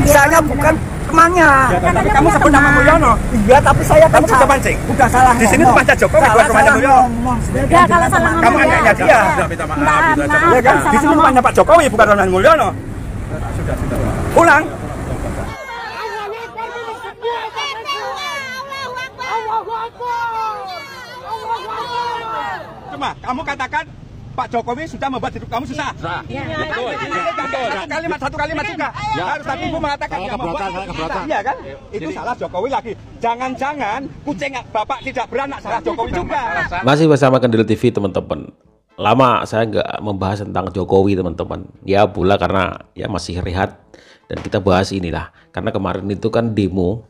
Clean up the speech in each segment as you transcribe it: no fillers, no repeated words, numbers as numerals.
Saya bukan temannya. Ya, tapi kamu sebut nama Mulyono. Iya, tapi saya kan kamu sudah pancing. Udah salah. Di sini tempatnya Jokowi, bukan rumahnya Mulyono. Ya kalau salah ngomong. Kamu anaknya dia. Minta maaf. Ya kan? Di sini rumahnya Pak Jokowi, bukan rumahnya Mulyono. Sudah. Pulang. Cuma kamu katakan Pak Jokowi sudah membuat hidup kamu susah. Ya. Satu kalimat juga. Ya. Harus tapi ibu mengatakan dia membuat hidup susah. Iya kan? Itu salah Jokowi lagi. Jangan-jangan kucing bapak tidak beranak, salah Jokowi juga. Masih bersama Kendil TV teman-teman. Lama saya nggak membahas tentang Jokowi teman-teman. Ya pula karena ya masih rehat dan kita bahas inilah. Karena kemarin itu kan demo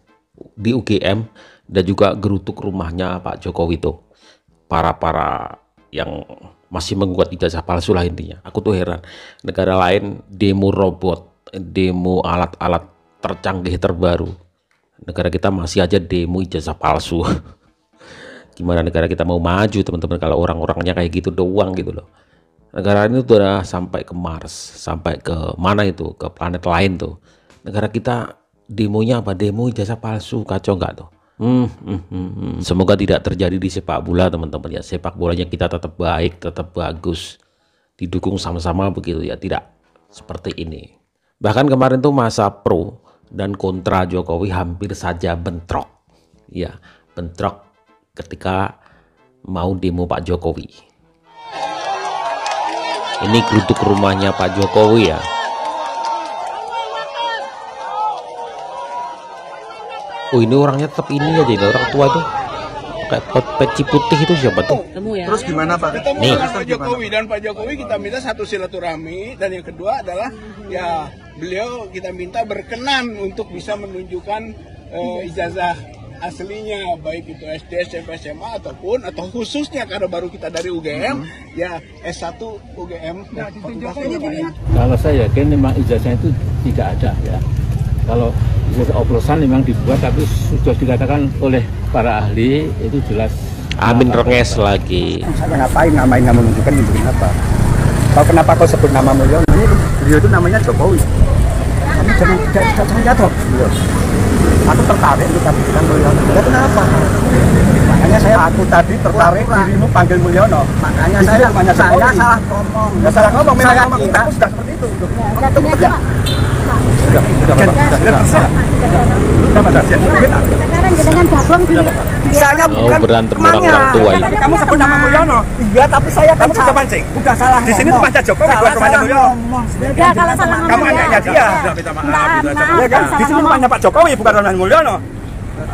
di UGM dan juga gerutuk rumahnya Pak Jokowi itu. Para yang masih membuat ijazah palsu lah intinya. Aku tuh heran, negara lain demo robot, demo alat-alat tercanggih terbaru. Negara kita masih aja demo ijazah palsu. Gimana negara kita mau maju teman-teman kalau orang-orangnya kayak gitu doang gitu loh. Negara ini tuh udah sampai ke Mars, sampai ke mana itu, ke planet lain tuh. Negara kita demonya apa? Demo ijazah palsu, kacau nggak tuh? Semoga tidak terjadi di sepak bola teman-teman ya. Sepak bolanya kita tetap baik, tetap bagus, didukung sama-sama begitu ya, tidak seperti ini. Bahkan kemarin tuh masa pro dan kontra Jokowi hampir saja bentrok ya, bentrok ketika mau demo Pak Jokowi. Ini gerutuk rumahnya Pak Jokowi ya. Oh ini orangnya tetap ini aja, ini orang tua itu kayak peci putih itu siapa tuh? Terus gimana Pak? Ketemu Nih. dengan Pak Jokowi dan Pak Jokowi kita minta satu silaturahmi, dan yang kedua adalah ya beliau kita minta berkenan untuk bisa menunjukkan ijazah aslinya, baik itu SD, SMP, SMA atau khususnya karena baru kita dari UGM ya S1 UGM. Kalau saya yakin memang ijazah itu tidak ada ya. Kalau ijazah oplosan memang dibuat, tapi sudah dikatakan oleh para ahli itu jelas. Amin renges lagi. Saya ngapain nggak menunjukkan itu kenapa? Kalau kenapa kau sebut nama Mulyono? Ini beliau itu namanya Jokowi. Kamu jangan jatuh. Aku tertarik untuk tadi bilang Mulyono. Ya kenapa? Makanya aku tadi tertarik dirimu panggil Mulyono. Makanya saya salah ngomong. Ya salah ngomong. Memang kita sudah seperti itu. Saya bukan berantem orang tua ini. Kamu sebut nama Mulyono. Iya, tapi saya kan Kamu sudah pancing. Udah salah. Di sini tempatnya Jokowi, bukan rumahnya Mulyono. Ya kalau salah ngomong. Kamu anaknya dia. Minta maaf. Ya kan? Di sini rumahnya Pak Jokowi, bukan rumahnya Mulyono.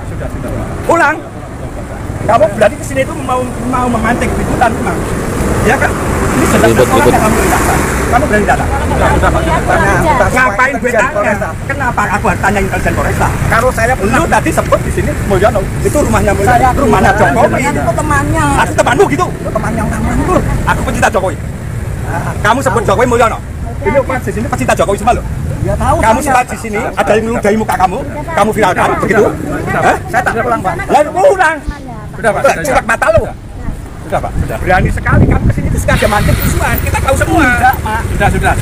Sudah. Pulang. Kamu berarti kesini itu mau memancing keributan memang. Ya kan? Ini sedang Ribut. kamu berani datang? Ngapain gue tanya? Kenapa aku harus tanya intelijen Polresta? Kalau saya Lu tadi sebut di sini Mulyono, itu rumahnya Mulyono, rumahnya Jokowi. itu temannya. Aku temanmu gitu. Temannya temanku. Aku pencinta Jokowi. Kamu sebut Jokowi Mulyono. Ini di sini pecinta Jokowi semua loh. Ya tahu. Kamu sempat di sini ada yang meludahi muka kamu viralkan begitu? Hah? Saya tak pulang, Pak. Lalu pulang. Sudah Pak. Curak mata lo. Sudah Pak. Sudah. Berani sekali kamu kesini itu sengaja mancing isuan. Kita tahu semua. Sudah.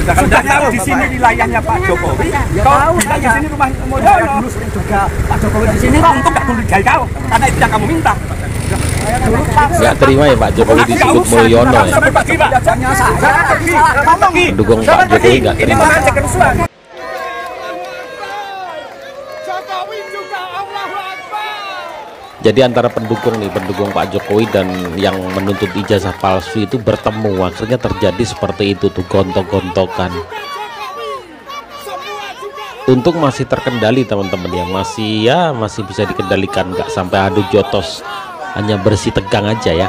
Kalau sudah tahu di sini wilayahnya Pak Jokowi. Kau bilang di sini rumah Mulyono. Dulu sering juga Pak Jokowi Di sini kau untuk nggak curigai kau, karena itu yang kamu minta. Nggak terima ya Pak Jokowi disebut Mulyono ya. Mendukung Pak Jokowi nggak terima. Jadi antara pendukung Pak Jokowi dan yang menuntut ijazah palsu itu bertemu, akhirnya terjadi seperti itu tuh, gontok-gontokan. Untung masih terkendali teman-teman ya, masih bisa dikendalikan, nggak sampai adu jotos, hanya bersih tegang aja ya.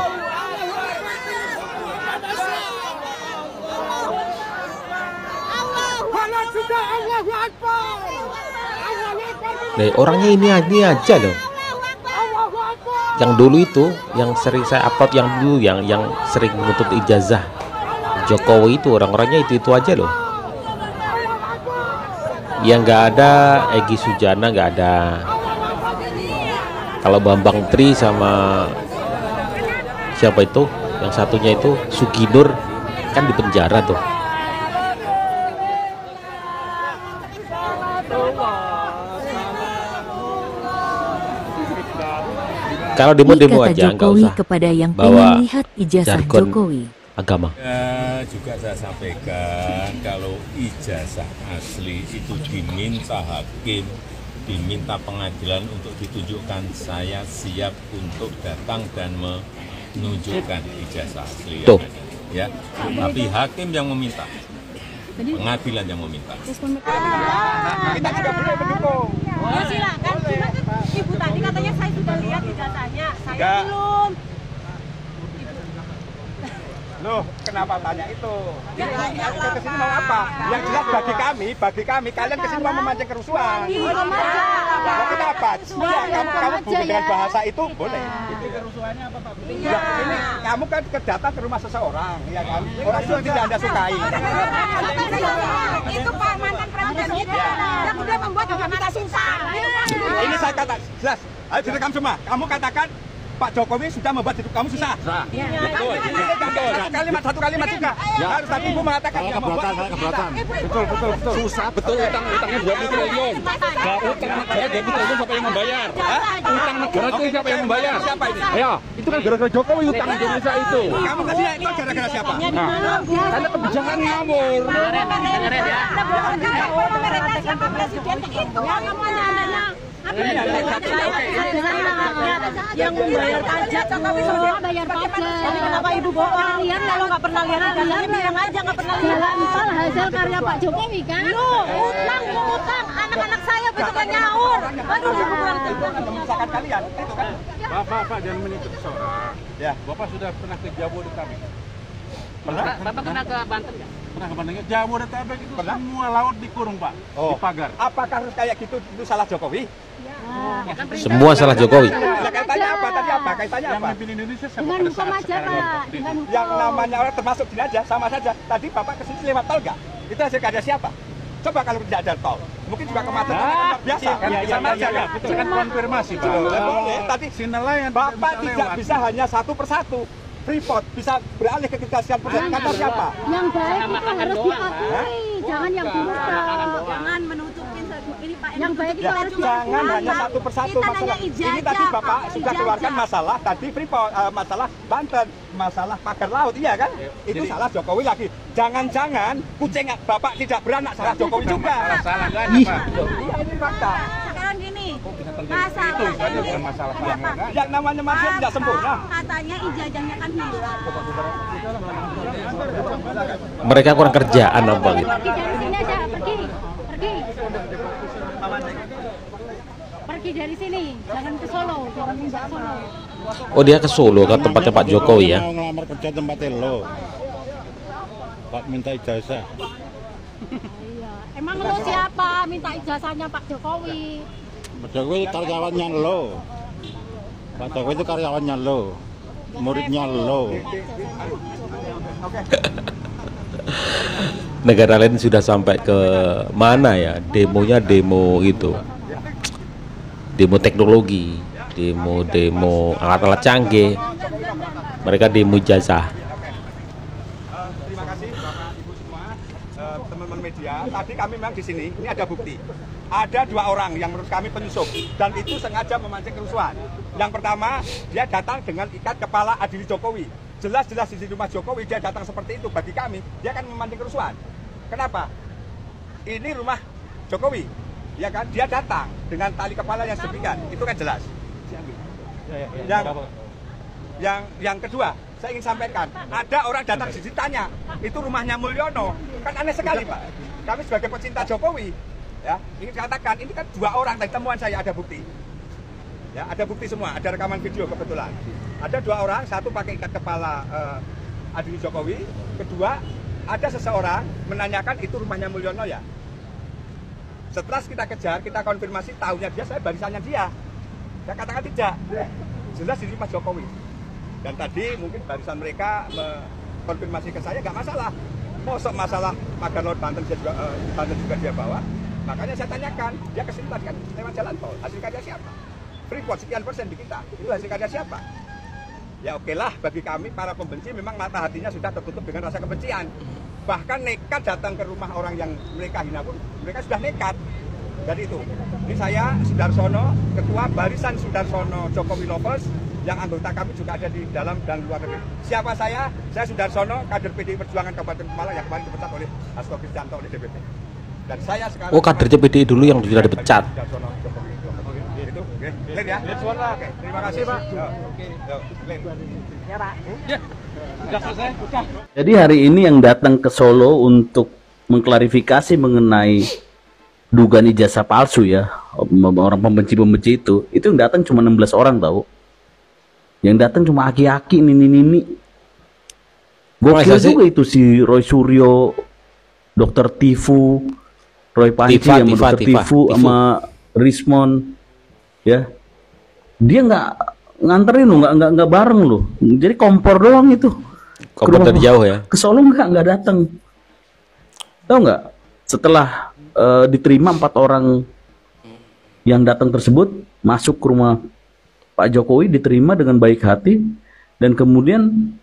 Orangnya ini aja loh. Yang dulu itu, yang sering saya upload yang dulu, yang sering menuntut ijazah Jokowi itu, orang-orangnya itu aja loh. Yang nggak ada Egy Sujana, nggak ada. Kalau Bambang Tri sama siapa itu, yang satunya itu Suginur kan di penjara tuh. Kalau demo-demo Kata aja nggak Jokowi usah kepada yang bawa pengen lihat ijazah jargon Jokowi. agama. Juga saya sampaikan kalau ijazah asli itu diminta hakim, diminta pengadilan untuk ditunjukkan, saya siap untuk datang dan menunjukkan ijazah asli. Tuh. Ya, tapi hakim yang meminta, pengadilan yang meminta. Kita juga boleh mendukung. Ya silakan. Cuma kan ibu tadi katanya saya sudah lihat ijazahnya, saya Enggak. belum. Loh, kenapa tanya itu? Kita kesini mau apa? Yang jelas bagi kami, kalian kesini mau memancing kerusuhan. Mau kenapa? Iya, kamu bukan dengan bahasa itu boleh. Kerusuhannya apa Pak? Ya, ini kamu kan datang ke rumah seseorang, ya kan? Orang itu yang tidak Anda sukai. Itu Pak mantan presiden kita yang udah membuat kita susah. Ini saya kata jelas. Ayo direkam semua. Kamu katakan Pak Jokowi sudah membuat hidup kamu susah. Satu kalimat juga. Harus tapi Ibu mengatakan yang membuat keberatan. Betul. Susah betul, utangnya 20 triliun. Nah, utang negara 20 triliun siapa yang membayar? Utang negara itu siapa yang membayar? Siapa ini? Ayo, itu kan gara-gara Jokowi utang Indonesia itu. Kamu tadi itu gara-gara siapa? Karena kebijakan ngawur. Siapa presidennya itu namanya. Yang membayar pajak bayar pajak. Kenapa ibu bohong? Kalian kalau nggak pernah lihat ijazahnya bilang aja nggak pernah lihat. Jalan tol hasil karya Pak Jokowi kan? Utang, anak-anak saya besok nyaur. Aduh, kurang Memisahkan kalian, itu kan? Bapak jangan menyebut seorang. Ya. Bapak sudah pernah ke Jabodetabek. Pernah? Bapak pernah ke Banten nggak? Pernah ke Banten? Jabodetabek itu Pernah? semua laut dikurung Pak, Oh. dipagar. Apakah harus kayak gitu itu salah Jokowi? Semua salah Jokowi. Nah, kaitannya apa? Tadi apa? Kaitannya Yang apa? memimpin Indonesia siapa Dengan pada hukum saat aja sekarang Pak, waktu itu? dengan hukum. Yang namanya orang termasuk gini aja, sama saja. Tadi Bapak kesini lewat tol nggak? Itu hasil karya siapa? Coba kalau tidak ada tol, mungkin juga kemacetan luar biasa. Kan sama aja kan, itu kan konfirmasi Pak. Boleh. Tadi Si nelayan Bapak bisa tidak lewat. bisa hanya satu persatu. Freeport bisa beralih ke kegasian perusahaan kata siapa? Yang baik itu harus doang, diakui, jangan yang buruk. Jangan menutupin ini Pak. Yang baik itu Ya, harus jangan hanya satu persatu Kita masalah. nanya ijazah, Ini tadi Bapak Pak, sudah ijazah. keluarkan masalah tadi Freeport, masalah Banten, masalah pagar laut, iya kan? Itu salah Jokowi lagi. Jangan-jangan kucing Bapak tidak beranak salah Jokowi juga. Salah kan Ih, Pak? iya ini fakta. Sekarang gini, Itu masalah saja ini bukan masalah salah nggak. Yang namanya manusia tidak sempurna. katanya ijazahnya kan hilang. Mereka kurang kerjaan apa gitu. pergi dari sini aja, pergi. Pergi dari sini, jangan ke Solo, jangan pindah Solo. Oh, dia ke Solo ke tempatnya Pak Jokowi ya. Mau ngelamar kerja tempatnya lo. Pak minta ijazah. Iya, emang lo siapa minta ijazahnya Pak Jokowi? Pak Jokowi karyawannya lo. Pak Jokowi itu karyawannya lo. Muridnya lo. Negara lain sudah sampai ke mana ya? Demonya demo itu. Demo teknologi, demo alat-alat canggih. Mereka demo ijazah. Terima kasih Bapak Ibu semua, teman-teman media. Tadi kami memang di sini, ini ada bukti. Ada 2 orang yang menurut kami penyusup dan itu sengaja memancing kerusuhan. Yang pertama, dia datang dengan ikat kepala Adili Jokowi. Jelas-jelas di rumah Jokowi dia datang seperti itu. Bagi kami, dia akan memancing kerusuhan. Kenapa? Ini rumah Jokowi, ya kan? Dia datang dengan tali kepala yang sedemikian. Itu kan jelas. Yang kedua, saya ingin sampaikan, ada orang datang di sini tanya, itu rumahnya Mulyono. Kan aneh sekali Pak. Kami sebagai pecinta Jokowi, ya ingin katakan ini kan 2 orang tadi temuan saya ada bukti. Ya, ada bukti semua, ada rekaman video kebetulan. Ada 2 orang, satu pakai ikat kepala Adili Jokowi, kedua ada seseorang menanyakan itu rumahnya Mulyono ya. Setelah kita kejar, kita konfirmasi tahunya dia, saya barisannya dia. Saya katakan tidak, jelas ini Mas Jokowi. Dan tadi mungkin barisan mereka konfirmasi ke saya nggak masalah. Mosok masalah pagar laut Banten juga dia bawa. Makanya saya tanyakan, dia kesini tadi kan lewat jalan tol. Hasil karya siapa? Freeport sekian persen di kita. Itu hasil karya siapa? Ya oke lah, bagi kami para pembenci memang mata hatinya sudah tertutup dengan rasa kebencian. Bahkan nekat datang ke rumah orang yang mereka hina pun, mereka sudah nekat. Jadi itu. Ini saya Sudarsono, Ketua Barisan Sudarsono Jokowi Lovers, yang anggota kami juga ada di dalam dan luar negeri. Siapa saya? Saya Sudarsono, kader PDI Perjuangan Kabupaten Pemalang yang kemarin dipecat oleh Hasto Kristianto oleh DPP. Dan saya sekarang... Oh, kader PDI dulu yang sudah dipecat. Sudarsono Jokowi Lovers. Itu, oke. Len ya? Oke, terima kasih Pak. Oke, Len. Ya Pak. Ya, sudah selesai. Jadi hari ini yang datang ke Solo untuk mengklarifikasi mengenai dugaan ijazah palsu ya, orang pembenci-pembenci itu yang datang cuma 16 orang tahu. Yang datang cuma aki-aki nini-nini. Gokil juga itu si Roy Suryo, Dr. Tifu, Roy Panci sama Dr. Tifu sama Rismon ya. Dia nggak nganterin lo, nggak bareng lo. Jadi kompor doang itu. Kompor dari jauh ya. Ke Solo nggak datang. Tahu nggak? Setelah diterima 4 orang yang datang tersebut masuk ke rumah Pak Jokowi, diterima dengan baik hati, dan kemudian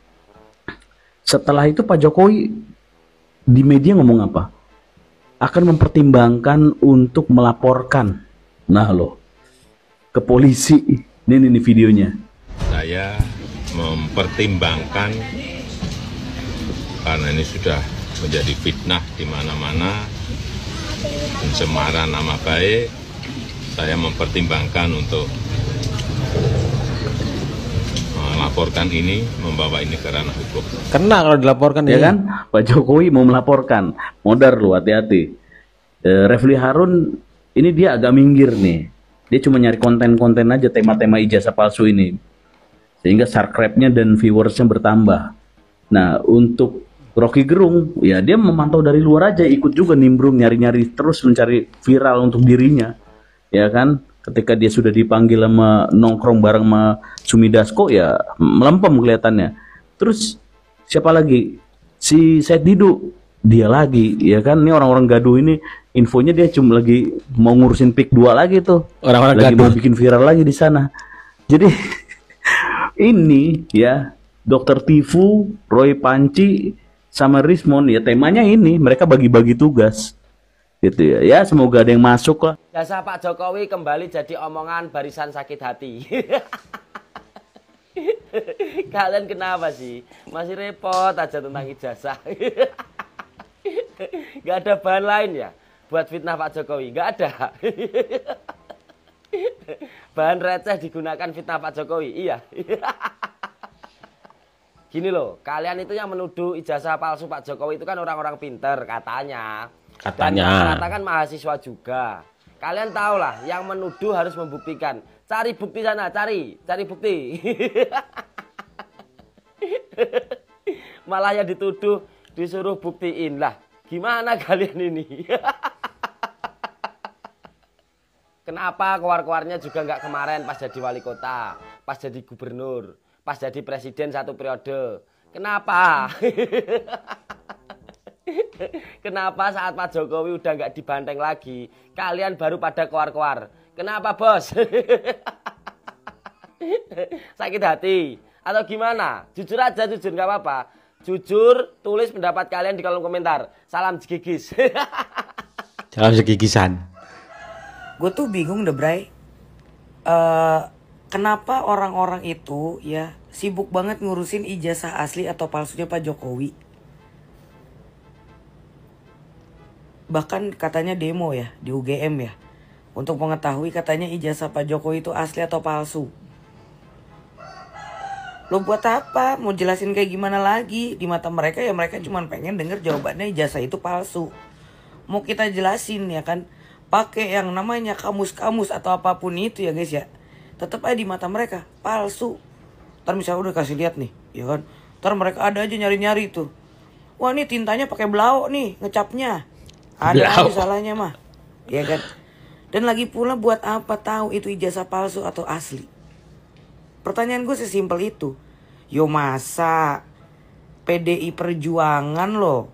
setelah itu Pak Jokowi di media ngomong apa? Akan mempertimbangkan untuk melaporkan, ke polisi. Ini videonya. Saya mempertimbangkan karena ini sudah menjadi fitnah di mana-mana, pencemaran nama baik. Saya mempertimbangkan untuk melaporkan ini, membawa ini ke ranah hukum. Kena kalau dilaporkan ya kan? Pak Jokowi mau melaporkan, modar lu, hati-hati. Refli Harun ini dia agak minggir nih. Dia cuma nyari konten-konten aja tema-tema ijazah palsu ini, sehingga subscribe-nya dan viewersnya bertambah. Nah, untuk Rocky Gerung, ya dia memantau dari luar aja, ikut juga nimbrung, nyari-nyari terus mencari viral untuk dirinya, ya kan? Ketika dia sudah dipanggil sama nongkrong bareng sama Sumi Dasko, ya melempem kelihatannya. Terus siapa lagi? Si Said Didu, dia lagi, ya kan? Ini orang-orang gaduh ini, infonya dia cuma lagi mau ngurusin PIK 2 lagi tuh, orang-orang lagi gaduh mau bikin viral lagi di sana. Jadi ini ya Dr. Tifu, Roy Panci sama Rismon, ya temanya ini, mereka bagi-bagi tugas gitu ya. Ya semoga ada yang masuk lah. Jasa Pak Jokowi kembali jadi omongan barisan sakit hati. Kalian kenapa sih masih repot aja tentang ijazah? Gak ada bahan lain ya buat fitnah Pak Jokowi? Gak ada. Bahan receh digunakan fitnah Pak Jokowi? Iya. Gini loh, kalian itu yang menuduh ijazah palsu Pak Jokowi itu kan orang-orang pinter katanya. Dan rata-rata kan mahasiswa juga. Kalian tahu lah, yang menuduh harus membuktikan. Cari bukti sana, cari bukti. Malah yang dituduh disuruh buktiin lah. Gimana kalian ini? Kenapa keluar-keluarnya juga nggak kemarin pas jadi wali kota, pas jadi gubernur, pas jadi presiden 1 periode? Kenapa? Kenapa saat Pak Jokowi udah nggak dibanteng lagi, kalian baru pada keluar-keluar? Kenapa bos? Sakit hati atau gimana? Jujur aja, jujur nggak apa-apa. Jujur, tulis pendapat kalian di kolom komentar. Salam jegigis. Salam segigisan. Gue tuh bingung deh Bray, kenapa orang-orang itu ya sibuk banget ngurusin ijazah asli atau palsunya Pak Jokowi. Bahkan katanya demo ya di UGM ya, untuk mengetahui katanya ijazah Pak Jokowi itu asli atau palsu. Lo buat apa? Mau jelasin kayak gimana lagi? Di mata mereka ya mereka cuma pengen denger jawabannya ijazah itu palsu. Mau kita jelasin ya kan, pakai yang namanya kamus-kamus atau apapun itu ya guys ya, tetap aja di mata mereka palsu. Ntar misalnya udah kasih lihat nih, ya kan, ntar mereka ada aja nyari-nyari tuh. Wah ini tintanya pakai blau nih ngecapnya, ada aja salahnya mah, ya kan. Dan lagi pula buat apa tahu itu ijazah palsu atau asli? Pertanyaan gue sesimpel itu. Yo masa PDI Perjuangan loh,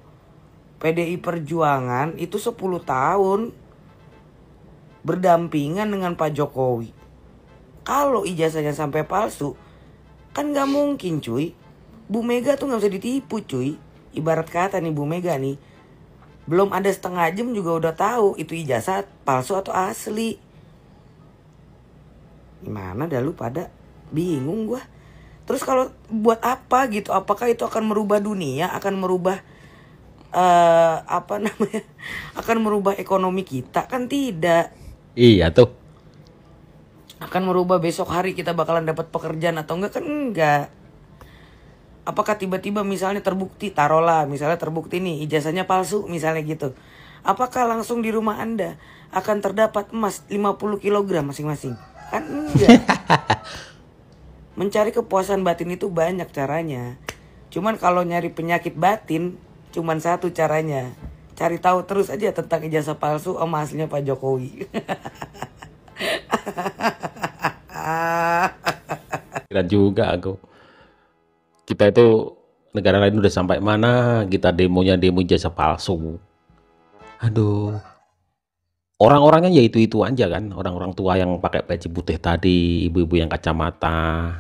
PDI Perjuangan itu 10 tahun berdampingan dengan Pak Jokowi. Kalau ijazahnya sampai palsu, kan gak mungkin cuy. Bu Mega tuh gak bisa ditipu cuy. Ibarat kata nih Bu Mega nih, Belum ada setengah jam juga udah tahu itu ijazah palsu atau asli. Gimana dah lu pada? Bingung gua. Terus kalau buat apa gitu? Apakah itu akan merubah dunia? Akan merubah akan merubah ekonomi kita? Kan tidak. Iya tuh. Akan merubah besok hari kita bakalan dapat pekerjaan atau enggak? Kan enggak. Apakah tiba-tiba misalnya terbukti, taruhlah misalnya terbukti nih ijazahnya palsu misalnya gitu. Apakah langsung di rumah Anda akan terdapat emas 50 kg masing-masing? Kan enggak. Mencari kepuasan batin itu banyak caranya. Cuman kalau nyari penyakit batin cuman satu caranya. Cari tahu terus aja tentang ijazah palsu sama aslinya Pak Jokowi. Kira juga aku. Kita itu negara lain udah sampai mana, kita demo ijazah palsu. Aduh. Orang-orangnya ya itu aja kan, orang-orang tua yang pakai peci putih tadi, ibu-ibu yang kacamata.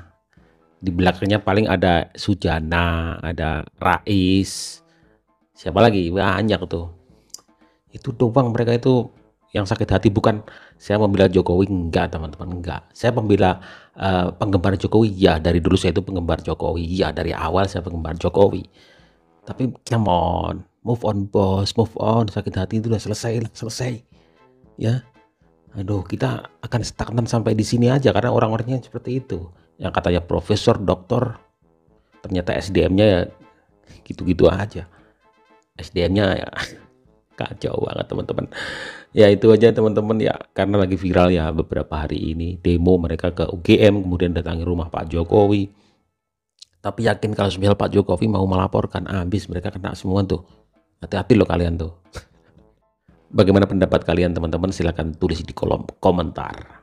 Di belakangnya paling ada Sujana, ada Rais. Siapa lagi? Banyak tuh. Itu doang mereka itu yang sakit hati. Bukan saya membela Jokowi, enggak teman-teman, enggak. Saya membela penggemar Jokowi, ya dari dulu saya itu penggemar Jokowi, ya dari awal saya penggemar Jokowi. Tapi come on, move on bos, move on. Sakit hati itu udah selesai ya. Aduh, kita akan stagnan sampai di sini aja karena orang-orangnya seperti itu. Yang katanya profesor, doktor, ternyata SDM-nya ya gitu-gitu aja. SDM-nya ya kacau banget teman-teman. Ya itu aja teman-teman ya, karena lagi viral ya beberapa hari ini demo mereka ke UGM kemudian datangi rumah Pak Jokowi. Tapi yakin kalau semisal Pak Jokowi mau melaporkan, habis mereka kena semua tuh. Hati-hati loh kalian tuh. Bagaimana pendapat kalian teman-teman? Silahkan tulis di kolom komentar.